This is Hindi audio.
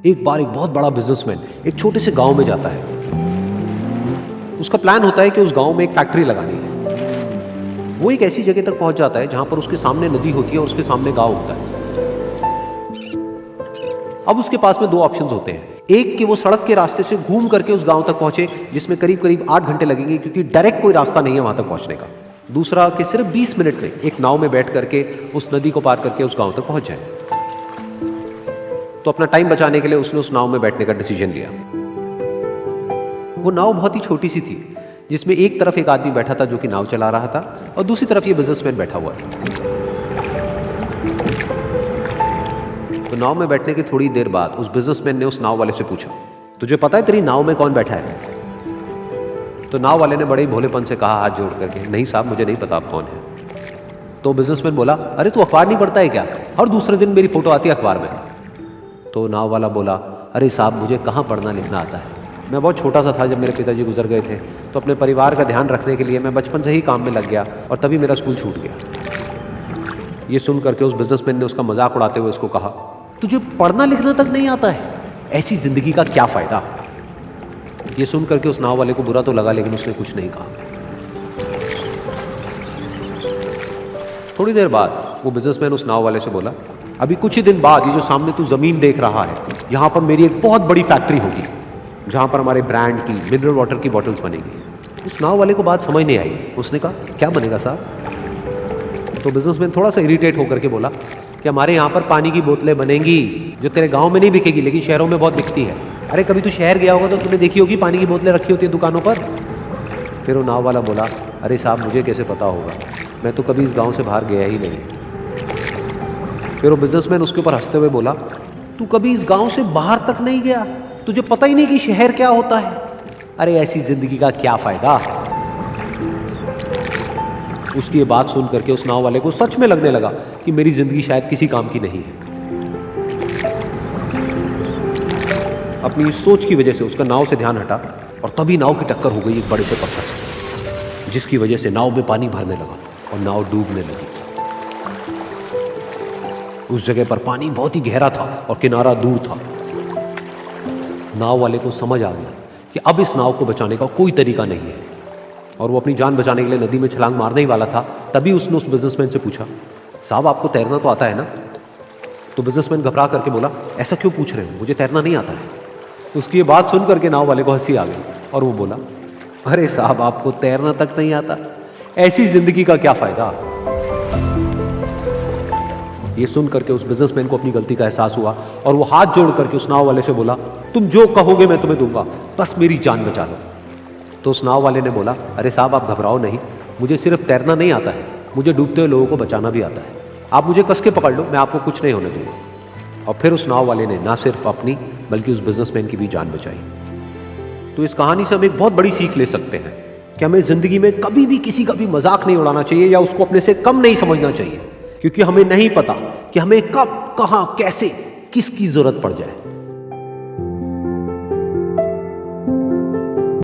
एक बार एक बहुत बड़ा बिजनेसमैन एक छोटे से गांव में जाता है। उसका प्लान होता है कि उस गांव में एक फैक्ट्री लगानी है। वो एक ऐसी जगह तक पहुंच जाता है जहां पर उसके सामने नदी होती है और उसके सामने गांव होता है। अब उसके पास में दो ऑप्शंस होते हैं। एक कि वो सड़क के रास्ते से घूम करके उस गांव तक पहुंचे, जिसमें करीब करीब 8 घंटे लगेंगे, क्योंकि डायरेक्ट कोई रास्ता नहीं है वहां तक पहुंचने का। दूसरा कि सिर्फ 20 मिनट में एक नाव में बैठ करके उस नदी को पार करके उस गांव तक पहुंच जाए। तो अपना टाइम बचाने के लिए उसने उस नाव में बैठने का डिसीजन लिया। वो नाव बहुत ही छोटी सी थी, जिसमें एक तरफ एक आदमी बैठा था जो कि नाव चला रहा था और दूसरी तरफ ये बिजनेसमैन बैठा हुआ था। तो नाव में बैठने की थोड़ी देर बाद उस बिजनेसमैन ने उस नाव वाले से पूछा, तुझे पता है तेरी नाव में कौन बैठा है? तो नाव वाले ने बड़े ही भोलेपन से कहा हाथ जोड़ करके, नहीं साहब मुझे नहीं पता आप कौन है। तो बिजनेसमैन बोला, अरे तू अखबार नहीं पढ़ता है क्या? हर दूसरे दिन मेरी फोटो आती है अखबार में। तो नाव वाला बोला, अरे साहब मुझे कहाँ पढ़ना लिखना आता है, मैं बहुत छोटा सा था जब मेरे पिताजी गुजर गए थे, तो अपने परिवार का ध्यान रखने के लिए मैं बचपन से ही काम में लग गया और तभी मेरा स्कूल छूट गया। ये सुन करके उस बिजनेसमैन ने उसका मजाक उड़ाते हुए उसको कहा, तुझे पढ़ना लिखना तक नहीं आता है, ऐसी जिंदगी का क्या फायदा? ये सुन करके उस नाव वाले को बुरा तो लगा, लेकिन उसने कुछ नहीं कहा। थोड़ी देर बाद वो बिजनेसमैन उस नाव वाले से बोला, अभी कुछ ही दिन बाद ये जो सामने तू जमीन देख रहा है, यहां पर मेरी एक बहुत बड़ी फैक्ट्री होगी जहां पर हमारे ब्रांड की मिनरल वाटर की बॉटल्स बनेगी। उस नाव वाले को बात समझ नहीं आई। उसने कहा, क्या बनेगा साहब? तो बिजनेसमैन थोड़ा सा इरिटेट होकर के बोला कि हमारे यहाँ पर पानी की बोतलें बनेंगी जो तेरे गांव में नहीं बिकेगी, लेकिन शहरों में बहुत बिकती है। अरे कभी तू शहर गया होगा तो तूने देखी होगी पानी की बोतलें रखी होती है दुकानों पर। फिर वो नाव वाला बोला, अरे साहब मुझे कैसे पता होगा, मैं तो कभी इस गाँव से बाहर गया ही नहीं। फिर वो बिजनेसमैन उसके ऊपर हंसते हुए बोला, तू कभी इस गांव से बाहर तक नहीं गया, तुझे पता ही नहीं कि शहर क्या होता है? अरे ऐसी जिंदगी का क्या फायदा? उसकी ये बात सुन करके उस नाव वाले को सच में लगने लगा कि मेरी जिंदगी शायद किसी काम की नहीं है। अपनी इस सोच की वजह से उसका नाव से ध्यान हटा और तभी नाव की टक्कर हो गई एक बड़े से पत्थर से, जिसकी वजह से नाव में पानी भरने लगा और नाव डूबने लगी। उस जगह पर पानी बहुत ही गहरा था और किनारा दूर था। नाव वाले को समझ आ गया कि अब इस नाव को बचाने का कोई तरीका नहीं है और वो अपनी जान बचाने के लिए नदी में छलांग मारने ही वाला था। तभी उसने उस बिजनेसमैन से पूछा, साहब आपको तैरना तो आता है ना? तो बिजनेसमैन घबरा करके बोला, ऐसा क्यों पूछ रहे हो, मुझे तैरना नहीं आता है। उसकी ये बात सुन करके नाव वाले को हंसी आ गई और वो बोला, अरे साहब आपको तैरना तक नहीं आता, ऐसी जिंदगी का क्या फायदा? ये सुन करके उस बिजनेसमैन को अपनी गलती का एहसास हुआ और वो हाथ जोड़ करके उस नाव वाले से बोला, तुम जो कहोगे मैं तुम्हें दूंगा, बस मेरी जान बचा लो। तो उस नाव वाले ने बोला, अरे साहब आप घबराओ नहीं, मुझे सिर्फ तैरना नहीं आता है, मुझे डूबते हुए लोगों को बचाना भी आता है। आप मुझे कस के पकड़ लो, मैं आपको कुछ नहीं होने दूंगा। और फिर उस नाव वाले ने ना सिर्फ अपनी बल्कि उस बिजनेसमैन की भी जान बचाई। तो इस कहानी से हम एक बहुत बड़ी सीख ले सकते हैं कि हमें जिंदगी में कभी भी किसी का भी मजाक नहीं उड़ाना चाहिए या उसको अपने से कम नहीं समझना चाहिए, क्योंकि हमें नहीं पता कि हमें कब, कहां, कैसे, किसकी जरूरत पड़ जाए।